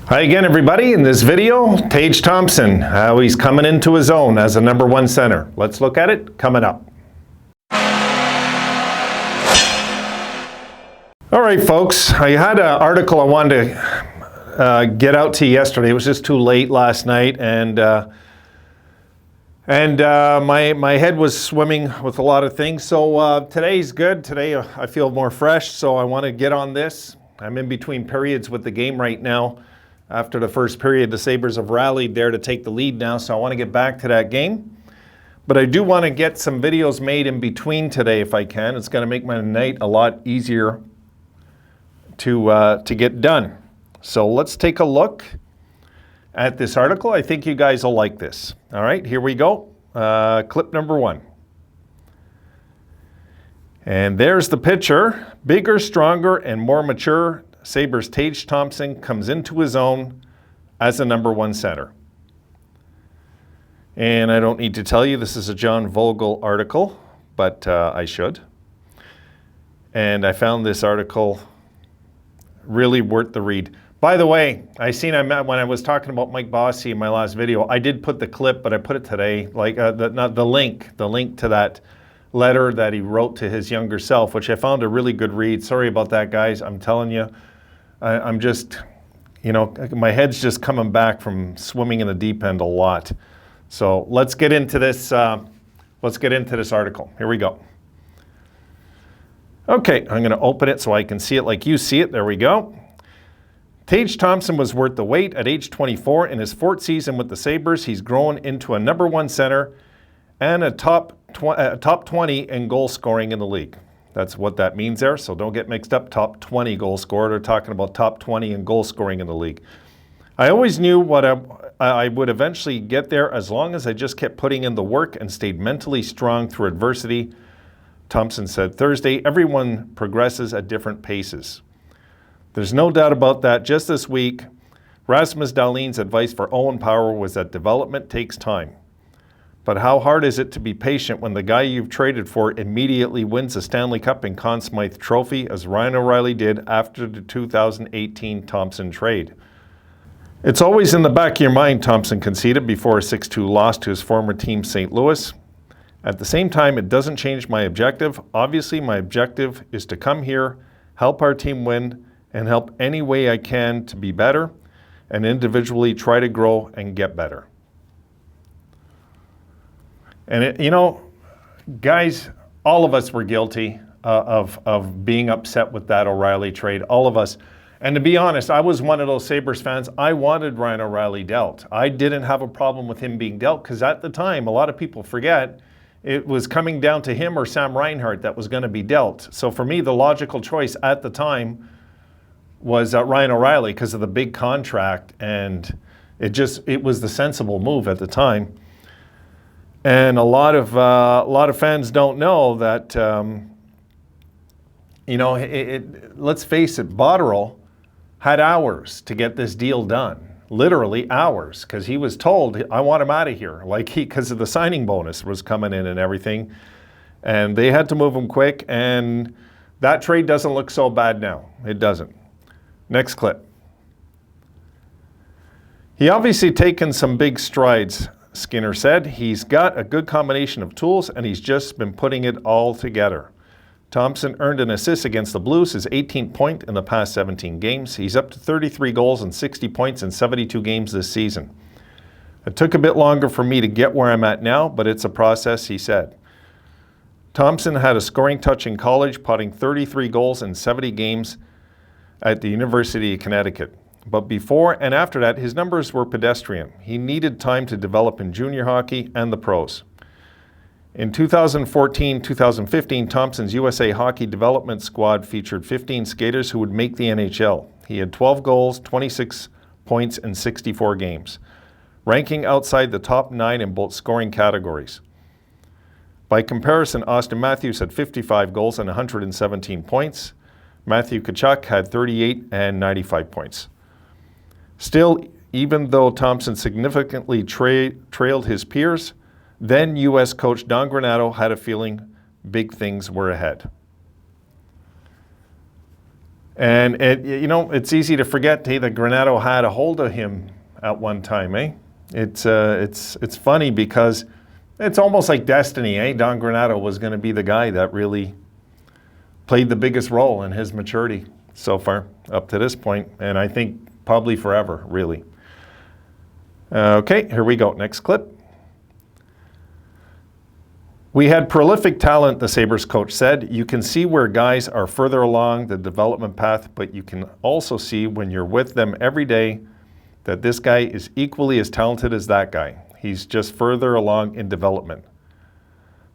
Hi again, everybody. In this video, Tage Thompson, how he's coming into his own as a #1 center. Let's look at it coming up. All right, folks. I had an article I wanted to get out to you yesterday. It was just too late last night, and my head was swimming with a lot of things. So today's good. Today I feel more fresh, so I want to get on this. I'm in between periods with the game right now. After the first period, the Sabres have rallied there to take the lead now, so I want to get back to that game. But I do want to get some videos made in between today if I can. It's going to make my night a lot easier to get done. So let's take a look at this article. I think you guys will like this. All right, here we go. Clip number 1. And there's the picture. Bigger, stronger, and more mature, Sabres' Tage Thompson comes into his own as a #1 center. And I don't need to tell you, this is a John Vogel article, but I should. And I found this article really worth the read. By the way, when I was talking about Mike Bossy in my last video, I did put the clip, but I put it today, like the link to that letter that he wrote to his younger self, which I found a really good read. Sorry about that, guys. I'm telling you, I'm just, my head's just coming back from swimming in the deep end a lot. So let's get into this. Let's get into this article. Here we go. Okay, I'm going to open it so I can see it like you see it. There we go. Tage Thompson was worth the wait at age 24. In his 4th season with the Sabres, he's grown into a #1 center and a top 20 in goal scoring in the league. That's what that means there, so don't get mixed up. Top 20 goal scorer. They're talking about top 20 in goal scoring in the league. I always knew what I would eventually get there as long as I just kept putting in the work and stayed mentally strong through adversity, Thompson said Thursday. Everyone progresses at different paces. There's no doubt about that. Just this week, Rasmus Dahlin's advice for Owen Power was that development takes time. But how hard is it to be patient when the guy you've traded for immediately wins a Stanley Cup and Conn Smythe Trophy, as Ryan O'Reilly did after the 2018 Thompson trade? It's always in the back of your mind, Thompson conceded before a 6-2 loss to his former team, St. Louis. At the same time, it doesn't change my objective. Obviously, my objective is to come here, help our team win, and help any way I can to be better, and individually try to grow and get better. And guys, all of us were guilty of being upset with that O'Reilly trade, all of us. And to be honest, I was one of those Sabres fans. I wanted Ryan O'Reilly dealt. I didn't have a problem with him being dealt because at the time, a lot of people forget, it was coming down to him or Sam Reinhart that was going to be dealt. So for me, the logical choice at the time was Ryan O'Reilly because of the big contract, and it was the sensible move at the time. And a lot of fans don't know that, let's face it, Botterill had hours to get this deal done, literally hours, because he was told, I want him out of here, because of the signing bonus was coming in and everything. And they had to move him quick, and that trade doesn't look so bad now. It doesn't. Next clip. He obviously taken some big strides, Skinner said. He's got a good combination of tools, and he's just been putting it all together. Thompson earned an assist against the Blues, his 18th point in the past 17 games. He's up to 33 goals and 60 points in 72 games this season. It took a bit longer for me to get where I'm at now, but it's a process, he said. Thompson had a scoring touch in college, potting 33 goals in 70 games at the University of Connecticut. But before and after that, his numbers were pedestrian. He needed time to develop in junior hockey and the pros. In 2014-2015, Thompson's USA Hockey Development Squad featured 15 skaters who would make the NHL. He had 12 goals, 26 points in 64 games, ranking outside the top 9 in both scoring categories. By comparison, Austin Matthews had 55 goals and 117 points. Matthew Tkachuk had 38 and 95 points. Still, even though Thompson significantly trailed his peers, then U.S. coach Don Granato had a feeling big things were ahead. And it's easy to forget, hey, that Granato had a hold of him at one time, eh? It's funny because it's almost like destiny, eh? Don Granato was going to be the guy that really played the biggest role in his maturity so far up to this point, and I think probably forever, really. Okay, here we go. Next clip. We had prolific talent, the Sabres coach said. You can see where guys are further along the development path, but you can also see when you're with them every day that this guy is equally as talented as that guy. He's just further along in development.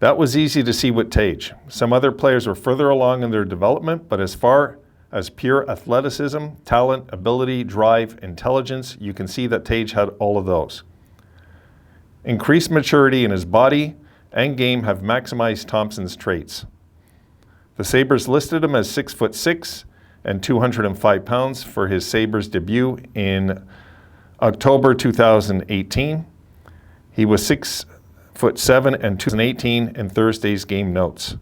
That was easy to see with Tage. Some other players were further along in their development, but as far as pure athleticism, talent, ability, drive, intelligence, you can see that Tage had all of those. Increased maturity in his body and game have maximized Thompson's traits. The Sabres listed him as 6'6" and 205 pounds for his Sabres debut in October 2018. He was 6'7" and 2018 in Thursday's game notes.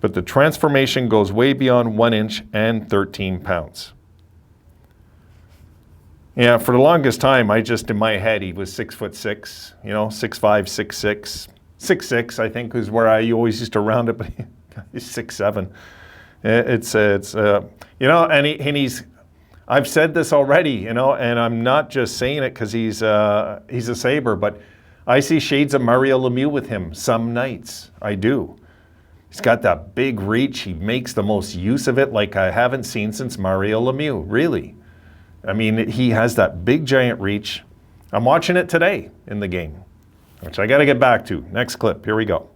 But the transformation goes way beyond 1 inch and 13 pounds. Yeah, for the longest time, in my head, he was 6'6", 6'5", 6'6", 6'6", I think is where I always used to round it, but he's 6'7". And he's, I've said this already, and I'm not just saying it because he's a Sabre, but I see shades of Mario Lemieux with him some nights. I do. He's got that big reach. He makes the most use of it like I haven't seen since Mario Lemieux, really. I mean, he has that big, giant reach. I'm watching it today in the game, which I got to get back to. Next clip. Here we go.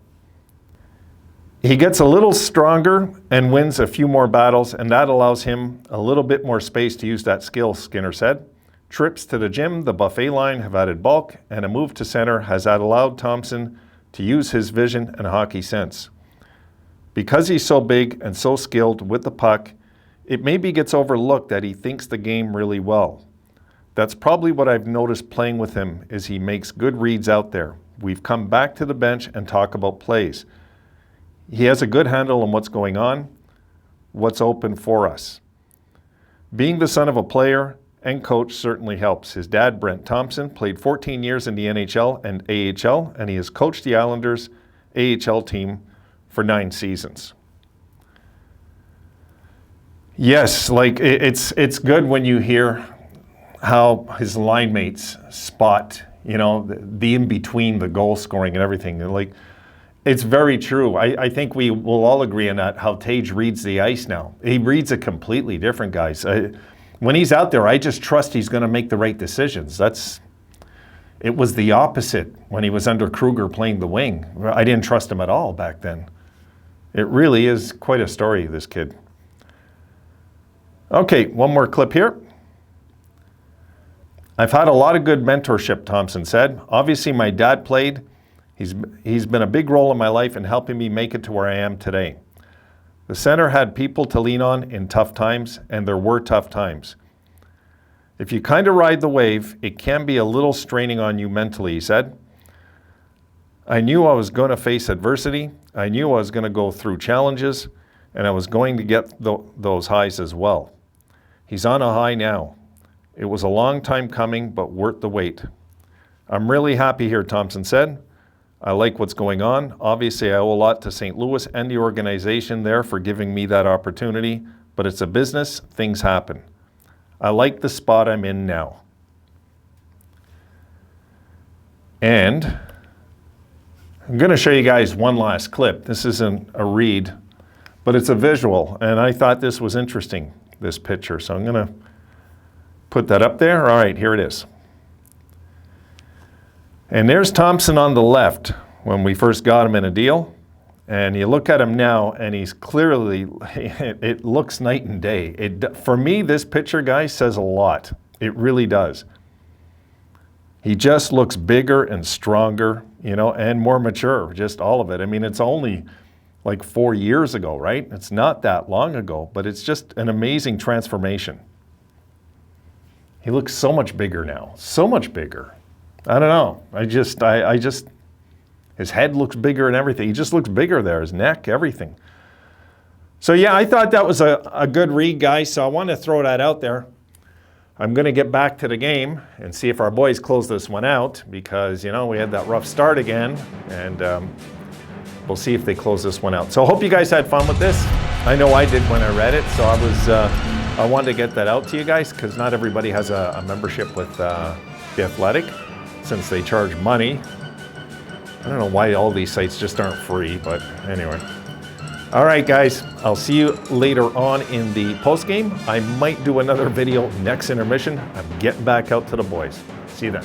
He gets a little stronger and wins a few more battles, and that allows him a little bit more space to use that skill, Skinner said. Trips to the gym, the buffet line have added bulk, and a move to center has allowed Thompson to use his vision and hockey sense. Because he's so big and so skilled with the puck, it maybe gets overlooked that he thinks the game really well. That's probably what I've noticed playing with him, is he makes good reads out there. We've come back to the bench and talk about plays. He has a good handle on what's going on, what's open for us. Being the son of a player and coach certainly helps. His dad, Brent Thompson, played 14 years in the NHL and AHL, and he has coached the Islanders AHL team for 9 seasons. Yes, like it's good when you hear how his line mates spot, the in-between, the goal scoring and everything. Like, it's very true. I think we will all agree on that, how Tage reads the ice now. He reads it completely different, guys. When he's out there, I just trust he's going to make the right decisions. It was the opposite when he was under Kruger playing the wing. I didn't trust him at all back then. It really is quite a story, this kid. Okay, one more clip here. I've had a lot of good mentorship, Thompson said. Obviously, my dad played. He's been a big role in my life in helping me make it to where I am today. The center had people to lean on in tough times, and there were tough times. If you kind of ride the wave, it can be a little straining on you mentally, he said. I knew I was going to face adversity. I knew I was going to go through challenges, and I was going to get those highs as well. He's on a high now. It was a long time coming, but worth the wait. I'm really happy here, Thompson said. I like what's going on. Obviously, I owe a lot to St. Louis and the organization there for giving me that opportunity, but it's a business, things happen. I like the spot I'm in now. And I'm going to show you guys one last clip. This isn't a read, but it's a visual, and I thought this was interesting, this picture, so I'm going to put that up there. All right, here it is. And there's Thompson on the left when we first got him in a deal. And you look at him now, and he's clearly, it looks night and day. For me, this picture, guys, says a lot. It really does. He just looks bigger and stronger, and more mature, just all of it. I mean, it's only like 4 years ago, right? It's not that long ago, but it's just an amazing transformation. He looks so much bigger now, so much bigger. I don't know. His head looks bigger and everything. He just looks bigger there, his neck, everything. So yeah, I thought that was a good read, guys, so I want to throw that out there. I'm going to get back to the game and see if our boys close this one out because, you know, we had that rough start again, and we'll see if they close this one out. So I hope you guys had fun with this. I know I did when I read it, so I wanted to get that out to you guys because not everybody has a membership with The Athletic since they charge money. I don't know why all these sites just aren't free, but anyway. All right, guys, I'll see you later on in the post game. I might do another video next intermission. I'm getting back out to the boys. See you then.